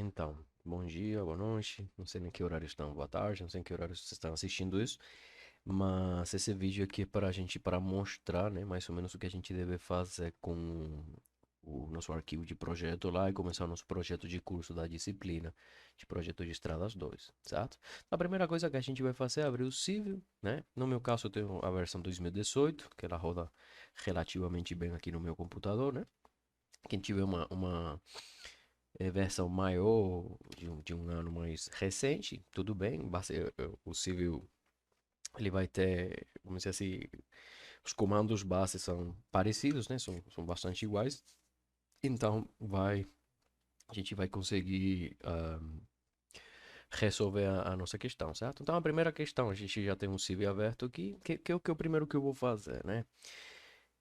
Então, bom dia, boa noite. Não sei nem que horário estão, boa tarde, não sei em que horário vocês estão assistindo isso. Mas esse vídeo aqui é para a gente, para mostrar, né, mais ou menos o que a gente deve fazer com o nosso arquivo de projeto lá e começar o nosso projeto de curso da disciplina de projeto de estradas 2, certo? A primeira coisa que a gente vai fazer é abrir o Civil, né? No meu caso, eu tenho a versão 2018, que ela roda relativamente bem aqui no meu computador, né? Quem tiver uma versão maior de um ano mais recente, tudo bem. O Civil ele vai ter, vamos dizer assim, os comandos base são parecidos, né? São bastante iguais. Então a gente vai conseguir resolver a nossa questão, certo? Então a primeira questão, a gente já tem um Civil aberto aqui, que é o primeiro que eu vou fazer, né?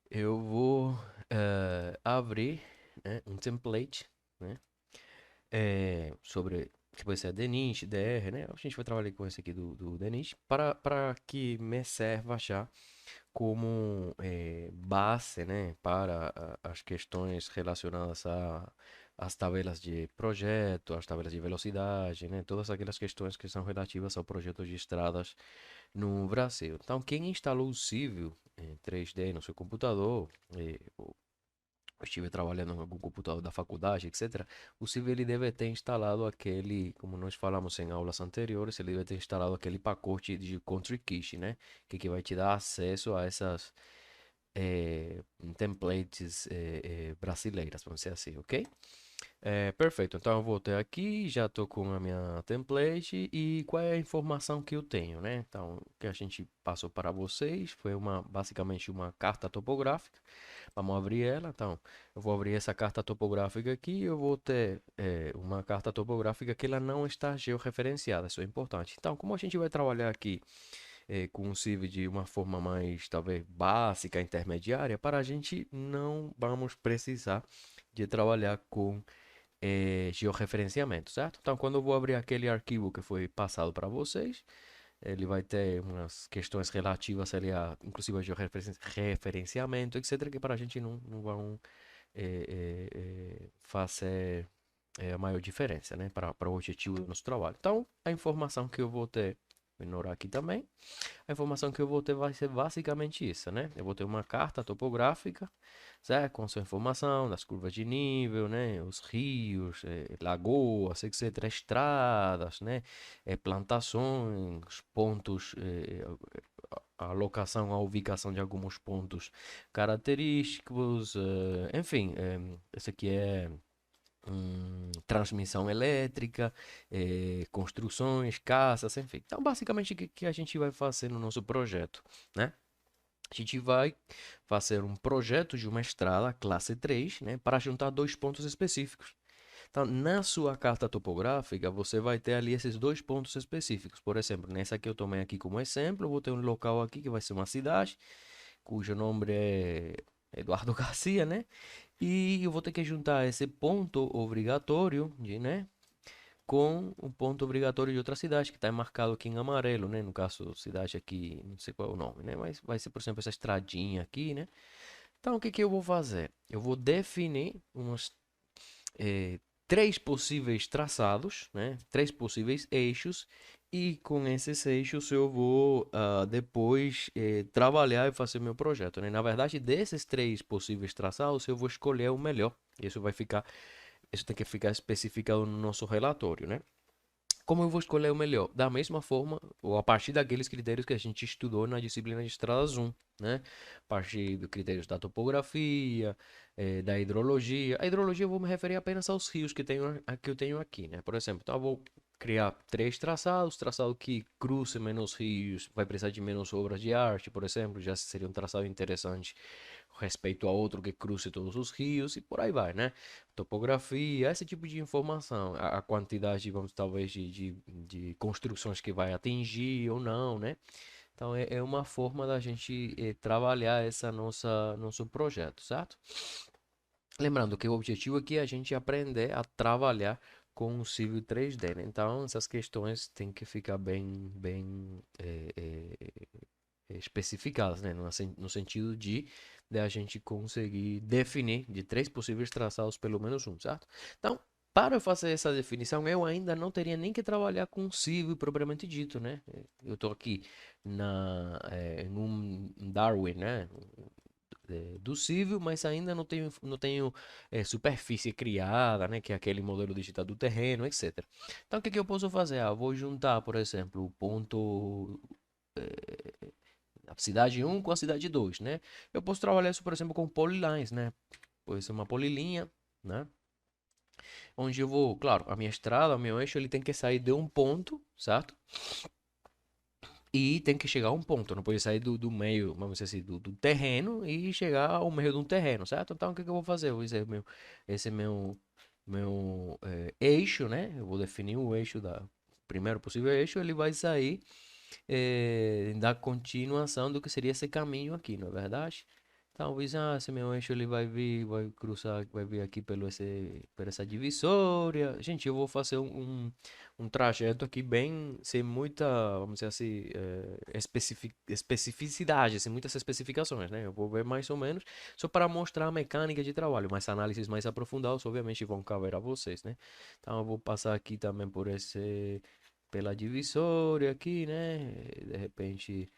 Eu vou abrir, né, um template, né? Sobre que vai ser Deniche, DR, né? A gente vai trabalhar com esse aqui do Deniche para que me serva já como base, né, para as questões relacionadas às tabelas de projeto, às tabelas de velocidade, né? Todas aquelas questões que são relativas ao projeto de estradas no Brasil. Então, quem instalou o Civil em 3D no seu computador, eu estive trabalhando em algum computador da faculdade, etc. O Civil ele deve ter instalado aquele, como nós falamos em aulas anteriores, ele deve ter instalado aquele pacote de Country Key, né? Que vai te dar acesso a essas templates brasileiras, vamos dizer assim, ok? Perfeito, então eu voltei aqui, já estou com a minha template e qual é a informação que eu tenho, né? Então, o que a gente passou para vocês foi basicamente uma carta topográfica. Vamos abrir ela, então eu vou abrir essa carta topográfica aqui e eu vou ter uma carta topográfica que ela não está georreferenciada, isso é importante. Então, como a gente vai trabalhar aqui com o Civ de uma forma mais, talvez, básica, intermediária, para a gente não vamos precisar de trabalhar com georreferenciamento, certo? Então, quando eu vou abrir aquele arquivo que foi passado para vocês, ele vai ter umas questões relativas ali inclusive a georreferenciamento, etc., que para a gente não vão fazer a maior diferença, né, para o objetivo do nosso trabalho. Então, a informação que eu vou ter, vou ignorar aqui também, a informação que eu vou ter vai ser basicamente isso, né? Eu vou ter uma carta topográfica, certo? Com sua informação das curvas de nível, né? Os rios, lagoas, etc. Estradas, né? Plantações, pontos, a locação, a ubicação de alguns pontos característicos, enfim, esse aqui é transmissão elétrica, construções, casas, enfim. Então, basicamente, o que a gente vai fazer no nosso projeto, né? A gente vai fazer um projeto de uma estrada classe 3, né, para juntar dois pontos específicos. Então, na sua carta topográfica, você vai ter ali esses dois pontos específicos. Por exemplo, nessa que eu tomei aqui como exemplo, eu vou ter um local aqui que vai ser uma cidade, cujo nome é Eduardo Garcia, né? E eu vou ter que juntar esse ponto obrigatório, né, com o ponto obrigatório de outra cidade, que está marcado aqui em amarelo, né? No caso, cidade aqui, não sei qual é o nome, né? Mas vai ser, por exemplo, essa estradinha aqui, né? Então, o que que eu vou fazer? Eu vou definir uns três possíveis traçados, né? Três possíveis eixos. E com esses eixos eu vou depois trabalhar e fazer meu projeto, né? Na verdade, desses três possíveis traçados, eu vou escolher o melhor. Isso tem que ficar especificado no nosso relatório, né? Como eu vou escolher o melhor? Da mesma forma, ou a partir daqueles critérios que a gente estudou na disciplina de estradas 1, né? A partir dos critérios da topografia, da hidrologia. A hidrologia eu vou me referir apenas aos rios que eu tenho aqui, né? Por exemplo, então eu vou criar três traçados, traçado que cruze menos rios, vai precisar de menos obras de arte, por exemplo, já seria um traçado interessante respeito a outro que cruze todos os rios e por aí vai, né? Topografia, esse tipo de informação, a quantidade, vamos, talvez, de construções que vai atingir ou não, né? Então, é uma forma da gente trabalhar nosso projeto, certo? Lembrando que o objetivo aqui é a gente aprender a trabalhar com o Civil 3D, né? Então, essas questões têm que ficar bem especificadas, né? No sentido de a gente conseguir definir de três possíveis traçados pelo menos um, certo? Então, Para eu fazer essa definição, eu ainda não teria nem que trabalhar com civil propriamente dito, né? Eu estou aqui num Darwin, né? Do civil, mas ainda não tenho superfície criada, né? Que é aquele modelo digital do terreno, etc. Então, o que que eu posso fazer? Ah, eu vou juntar, por exemplo, o ponto a cidade um com a cidade 2, né? Eu posso trabalhar isso, por exemplo, com polylines, né? Pode ser uma polilinha, né? Onde eu vou, claro, a minha estrada, o meu eixo, ele tem que sair de um ponto, certo? E tem que chegar a um ponto, não pode sair do meio, vamos dizer assim, do terreno e chegar ao meio de um terreno, certo? Então, o que que eu vou fazer? Eu vou dizer, esse é meu eixo, né? Eu vou definir o eixo primeiro possível eixo, ele vai sair da continuação do que seria esse caminho aqui, não é verdade? Talvez, esse meu eixo ele vai vir, vai cruzar, vai vir aqui por essa divisória. Gente, eu vou fazer um trajeto aqui bem, sem muita, vamos dizer assim, especificidade, sem muitas especificações, né? Eu vou ver mais ou menos, só para mostrar a mecânica de trabalho, mas análises mais aprofundadas, obviamente, vão caber a vocês, né? Então, eu vou passar aqui também pela divisória aqui, né? De repente,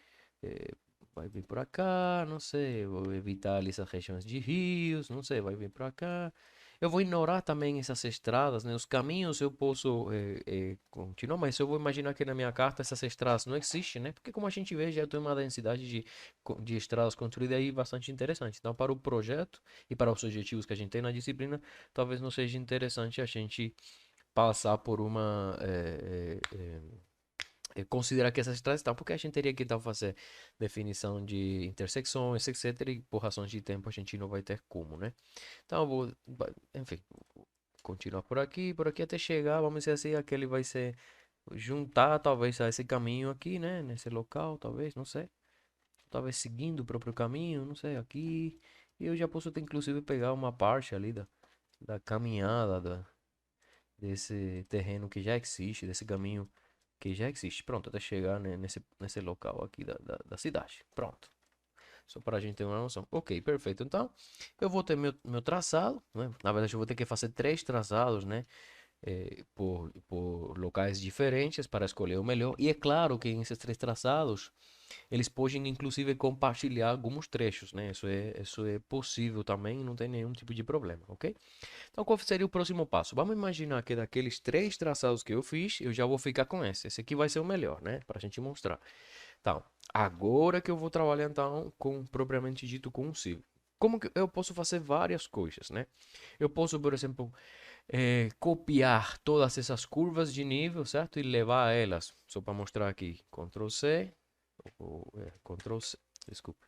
eh, vai vir para cá, não sei, vou evitar ali essas regiões de rios, não sei, vai vir para cá. Eu vou ignorar também essas estradas, né? Os caminhos eu posso continuar, mas eu vou imaginar que na minha carta essas estradas não existem, né? Porque como a gente vê, já tem uma densidade de estradas construídas aí bastante interessante. Então, para o projeto e para os objetivos que a gente tem na disciplina, talvez não seja interessante a gente passar por considerar que essas estradas estão, porque a gente teria que então fazer definição de intersecções, etc. E por razões de tempo a gente não vai ter como, né? Então eu vou, enfim, continuar por aqui até chegar, vamos dizer assim, aquele vai ser juntar talvez a esse caminho aqui, né? Nesse local, talvez, não sei. Talvez seguindo o próprio caminho, não sei, aqui. E eu já posso ter, inclusive pegar uma parte ali da caminhada desse terreno que já existe, desse caminho que já existe. Pronto, até chegar nesse local aqui da cidade. Pronto. Só para a gente ter uma noção. Ok, perfeito. Então, eu vou ter meu traçado, né? Na verdade, eu vou ter que fazer três traçados, né? Por locais diferentes para escolher o melhor. E é claro que esses três traçados eles podem inclusive compartilhar alguns trechos, né? Isso é possível também, não tem nenhum tipo de problema, ok? Então, qual seria o próximo passo? Vamos imaginar que daqueles três traçados que eu fiz, eu já vou ficar com esse. Esse aqui vai ser o melhor, né? Para a gente mostrar. Então, agora que eu vou trabalhar então com propriamente dito com o civil. Como que eu posso fazer várias coisas, né? Eu posso, por exemplo, copiar todas essas curvas de nível, certo? E levar elas, só para mostrar aqui, Ctrl C, Ctrl C, desculpa,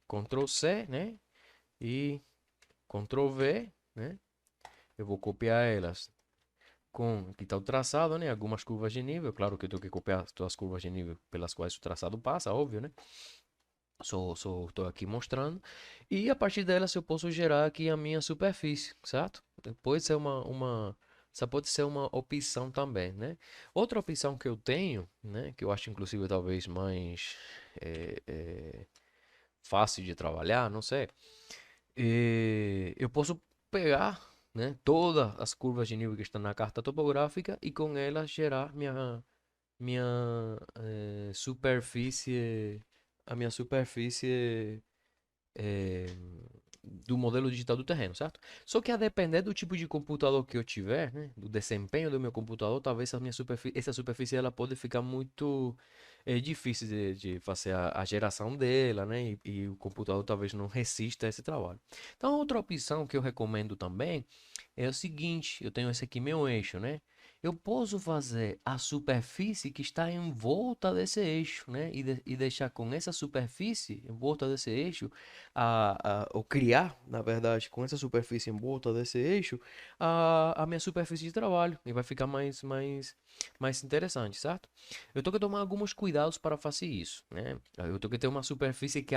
Ctrl C, né? E Ctrl V, né? Eu vou copiar elas com aqui está o traçado, né? Algumas curvas de nível. Claro que eu tenho que copiar todas as curvas de nível pelas quais o traçado passa, óbvio, né? Só estou aqui mostrando. E a partir delas eu posso gerar aqui a minha superfície, certo? Depois é essa pode ser uma opção também, né? Outra opção que eu tenho, né? Que eu acho inclusive talvez mais fácil de trabalhar, não sei. Eu posso pegar, né, todas as curvas de nível que estão na carta topográfica e com elas gerar minha superfície, a minha superfície eh, do modelo digital do terreno, certo? Só que a depender do tipo de computador que eu tiver, né, do desempenho do meu computador, talvez essa superfície ela pode ficar muito difícil de fazer a geração dela, né? E o computador talvez não resista a esse trabalho. Então, outra opção que eu recomendo também é o seguinte: eu tenho esse aqui meu eixo, né? Eu posso fazer a superfície que está em volta desse eixo, né? E deixar com essa superfície em volta desse eixo ou criar, na verdade, com essa superfície em volta desse eixo, a minha superfície de trabalho. E vai ficar mais interessante, certo? Eu tenho que tomar alguns cuidados para fazer isso, né? Eu tenho que ter uma superfície que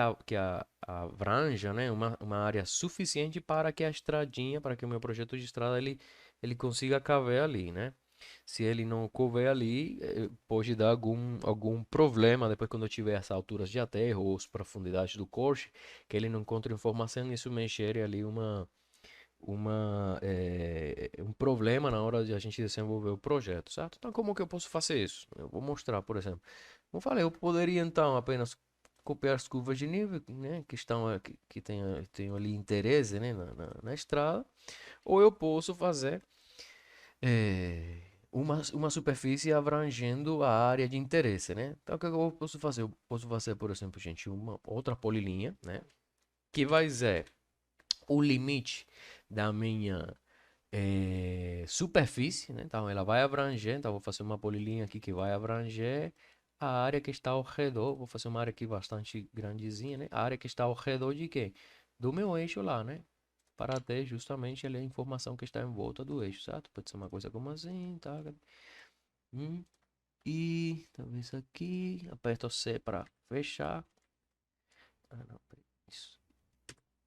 abranja, né? Uma área suficiente para que a estradinha, para que o meu projeto de estrada ele consiga caber ali, né? Se ele não couber ali, pode dar algum problema depois quando eu tiver as alturas de aterro ou as profundidades do corte, que ele não encontre informação e isso me gere ali um problema na hora de a gente desenvolver o projeto, certo? Então, como que eu posso fazer isso? Eu vou mostrar, por exemplo. Como eu falei, eu poderia então apenas copiar as curvas de nível, né, que estão que tenham ali interesse, né, na estrada, ou eu posso fazer uma superfície abrangendo a área de interesse, né? Então, o que eu posso fazer? Eu posso fazer, por exemplo, gente, uma outra polilinha, né, que vai ser o limite da minha superfície, né? Então ela vai abranger, então vou fazer uma polilinha aqui que vai abranger a área que está ao redor, vou fazer uma área aqui bastante grandezinha, né? A área que está ao redor de quê? Do meu eixo lá, né? Para ter justamente ali a informação que está em volta do eixo, certo? Pode ser uma coisa como assim, tá? Hum, e talvez aqui, aperto C para fechar. Ah, não, isso.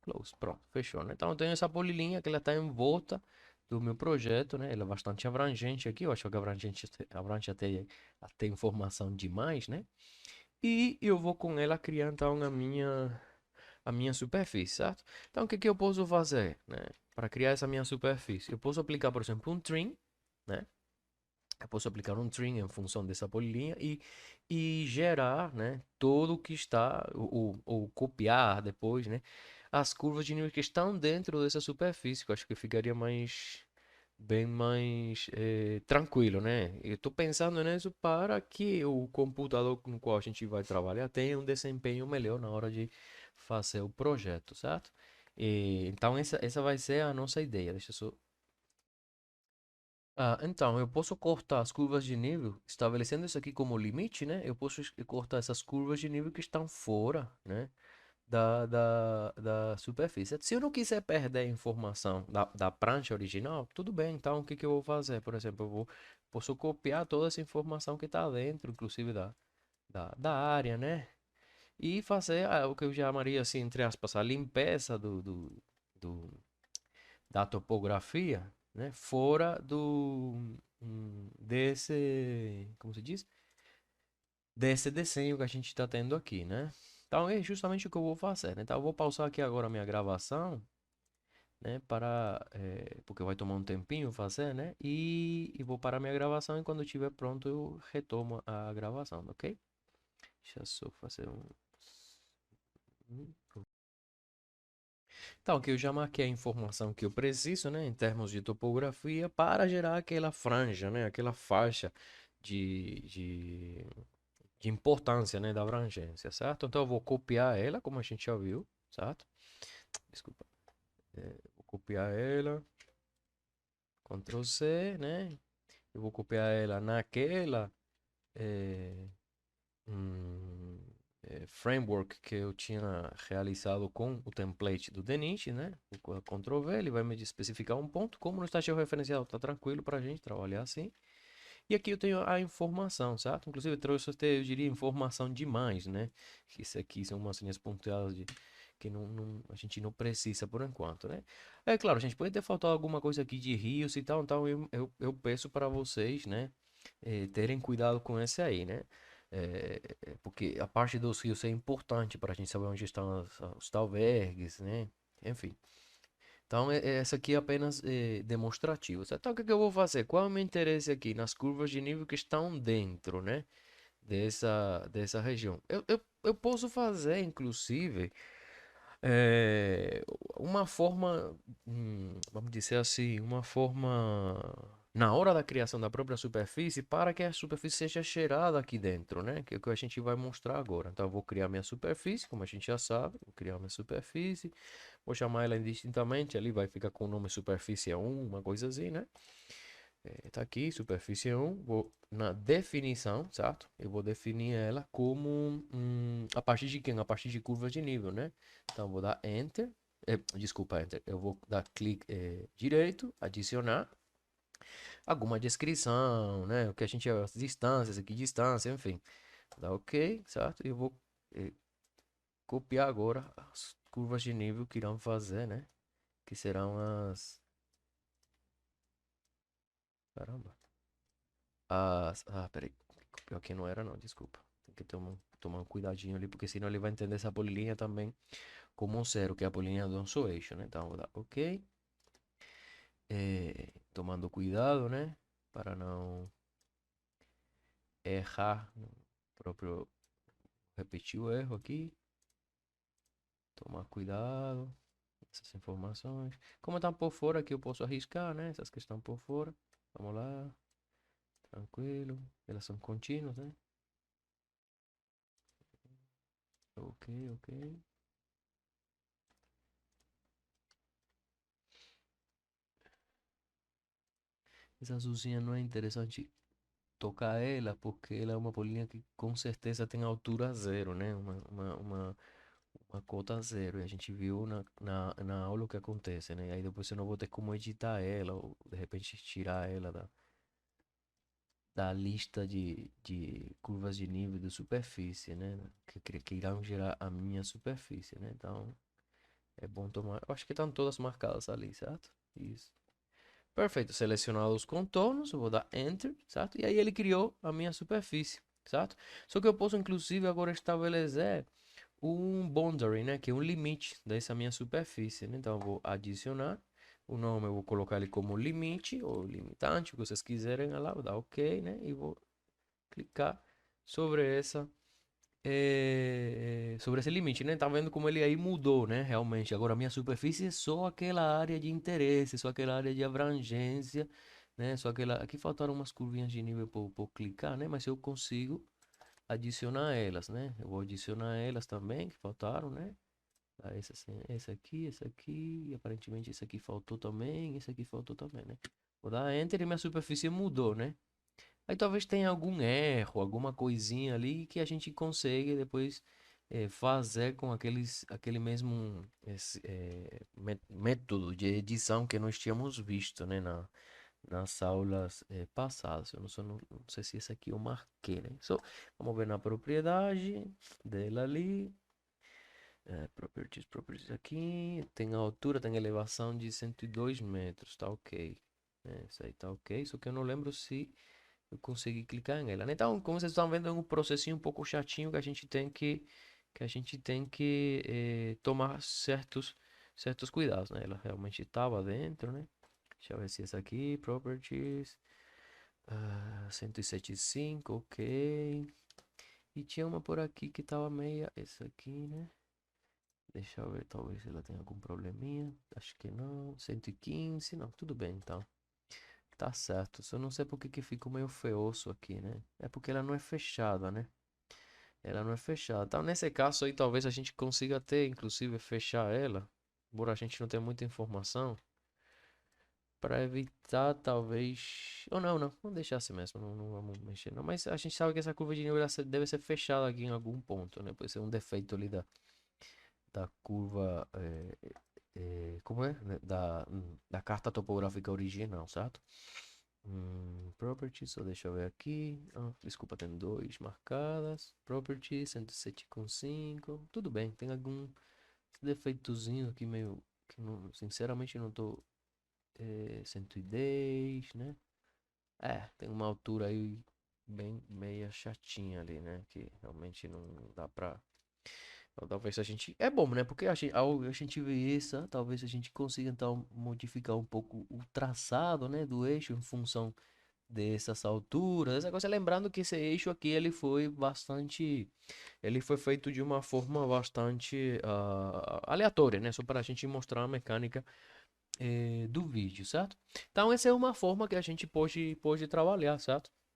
Close, pronto, fechou, né? Então eu tenho essa polilinha que ela está em volta do meu projeto, né? Ela é bastante abrangente aqui, eu acho que abrangente, abrange até informação demais, né? E eu vou com ela criar então a minha superfície, certo? Então o que que eu posso fazer, né? Para criar essa minha superfície, eu posso aplicar, por exemplo, um trim, né? Eu posso aplicar um trim em função dessa polilinha e gerar, né, todo o que está, ou copiar depois, né, as curvas de nível que estão dentro dessa superfície, que eu acho que ficaria bem mais tranquilo, né? Eu estou pensando nisso para que o computador com o qual a gente vai trabalhar tenha um desempenho melhor na hora de fazer o projeto, certo? Então essa vai ser a nossa ideia. Deixa eu só então, eu posso cortar as curvas de nível, estabelecendo isso aqui como limite, né? Eu posso cortar essas curvas de nível que estão fora, né? Da superfície. Se eu não quiser perder a informação da prancha original, tudo bem. Então, o que que eu vou fazer? Por exemplo, posso copiar toda essa informação que está dentro, inclusive da área, né? E fazer o que eu chamaria, assim, entre aspas, a limpeza do da topografia, né? Fora desse, como se diz? Desse desenho que a gente está tendo aqui, né? Então é justamente o que eu vou fazer, né? Então eu vou pausar aqui agora a minha gravação, né? Porque vai tomar um tempinho fazer, né? E vou parar minha gravação e quando estiver pronto eu retomo a gravação, ok? Deixa eu só fazer um. Então, aqui eu já marquei a informação que eu preciso, né, em termos de topografia, para gerar aquela franja, né, aquela faixa de, de, de importância, né, da abrangência, certo? Então, eu vou copiar ela, como a gente já viu, certo? Desculpa. Vou copiar ela, Ctrl C, né? Eu vou copiar ela naquela eh, hum, framework que eu tinha realizado com o template do Denit, né? O Ctrl V, ele vai me especificar um ponto. Como no estágio referencial, tá tranquilo para a gente trabalhar assim. E aqui eu tenho a informação, certo? Inclusive eu trouxe até, eu diria, informação demais, né? Que isso aqui são umas linhas pontuadas que a gente não precisa por enquanto, né? É claro, a gente pode ter faltado alguma coisa aqui de rios e tal, então eu peço para vocês, né? Terem cuidado com esse aí, né? Porque a parte dos rios é importante para a gente saber onde estão os albergues, né? Enfim. Então, essa aqui é apenas demonstrativo. Certo? Então, o que que eu vou fazer? Qual é o meu interesse aqui? Nas curvas de nível que estão dentro, né? Dessa região. Eu posso fazer, inclusive, uma forma, vamos dizer assim, uma forma na hora da criação da própria superfície para que a superfície seja cheirada aqui dentro, né? Que é o que a gente vai mostrar agora. Então, eu vou criar minha superfície, como a gente já sabe, vou criar minha superfície, vou chamar ela indistintamente, ali vai ficar com o nome superfície 1, uma coisa assim, né? Tá aqui, superfície 1, vou na definição, certo? Eu vou definir ela como a partir de quem? A partir de curvas de nível, né? Então, vou dar Enter, desculpa, Enter, eu vou dar clique direito, adicionar alguma descrição, né? O que a gente, as distâncias, aqui distância, enfim. Dá OK, certo? E eu vou copiar agora as curvas de nível que irão fazer, né? Que serão as... Caramba. Peraí. Pior que não era não, desculpa. Tem que tomar um cuidadinho ali, porque senão ele vai entender essa polilinha também como um zero, que é a polilinha do nosso eixo, né? Então, vou dar OK. tomando cuidado, né? Para não errar, próprio repetir o erro aqui. Tomar cuidado, essas informações. Como estão por fora aqui, eu posso arriscar, né? Essas que estão por fora. Vamos lá, tranquilo. Elas são contínuas, né? Ok, ok. Essa azulzinha não é interessante tocar ela, porque ela é uma bolinha que com certeza tem altura zero, né? Uma cota zero. E a gente viu na aula o que acontece, né? Aí depois eu não vou ter como editar ela, ou de repente tirar ela da lista de curvas de nível de superfície, né? Que irão gerar a minha superfície, né? Então é bom tomar. Eu acho que estão todas marcadas ali, certo? Isso. Perfeito. Selecionar os contornos, eu vou dar Enter, certo? E aí ele criou a minha superfície, certo? Só que eu posso inclusive agora estabelecer um boundary, né? Que é um limite dessa minha superfície, né? Então eu vou adicionar o nome, eu vou colocar ele como limite ou limitante, o que vocês quiserem lá, vou dar OK, né? E vou clicar sobre sobre esse limite, né? Tá vendo como ele aí mudou, né? Realmente, agora a minha superfície é só aquela área de interesse, só aquela área de abrangência, né? Só aquela. Aqui faltaram umas curvinhas de nível por clicar, né? Mas eu consigo adicionar elas, né? Eu vou adicionar elas também, que faltaram, né? Tá, esse aqui, e aparentemente esse aqui faltou também, esse aqui faltou também, né? Vou dar Enter e minha superfície mudou, né? Aí talvez tenha algum erro, alguma coisinha ali que a gente consegue depois fazer com aquele mesmo método de edição que nós tínhamos visto, né, nas aulas passadas. Eu não sei se esse aqui eu marquei, né? Vamos ver na propriedade dela ali. Properties aqui. Tem altura, tem elevação de 102 metros, tá ok. Isso aí tá ok, só que eu não lembro se eu consegui clicar nela, né? Então, como vocês estão vendo, é um processinho um pouco chatinho que a gente tem que tomar certos cuidados, né? Ela realmente estava dentro, né? Deixa eu ver se essa aqui, properties, 107.5, ok. E tinha uma por aqui que tava meia, essa aqui, né? Deixa eu ver, talvez ela tenha algum probleminha. Acho que não. 115, não, tudo bem então. Tá certo. Só não sei por que que fica meio feioso aqui, né? É porque ela não é fechada, né? Ela não é fechada. Então, nesse caso aí, talvez a gente consiga até, inclusive, fechar ela. Embora a gente não tenha muita informação. Para evitar, talvez. Ou não, não. Vamos deixar assim mesmo. Não vamos mexer, não. Mas a gente sabe que essa curva de nível deve ser fechada aqui em algum ponto, né? Pode ser um defeito ali da curva. Como é? Né? Da carta topográfica original, certo? Properties, só deixa eu ver aqui. Desculpa, tem dois marcadas. Properties, 107.5. Tudo bem, tem algum defeitozinho aqui meio. Que não, sinceramente não tô. 110, né? Tem uma altura aí bem meia chatinha ali, né? Que realmente não dá pra. Então, talvez a gente. É bom, né? Porque ao a gente ver isso, talvez a gente consiga então modificar um pouco o traçado, né? Do eixo em função dessas alturas. Essa coisa, lembrando que esse eixo aqui ele foi feito de uma forma bastante aleatória, né? Só para a gente mostrar a mecânica do vídeo, certo? Então essa é uma forma que a gente pode trabalhar, certo?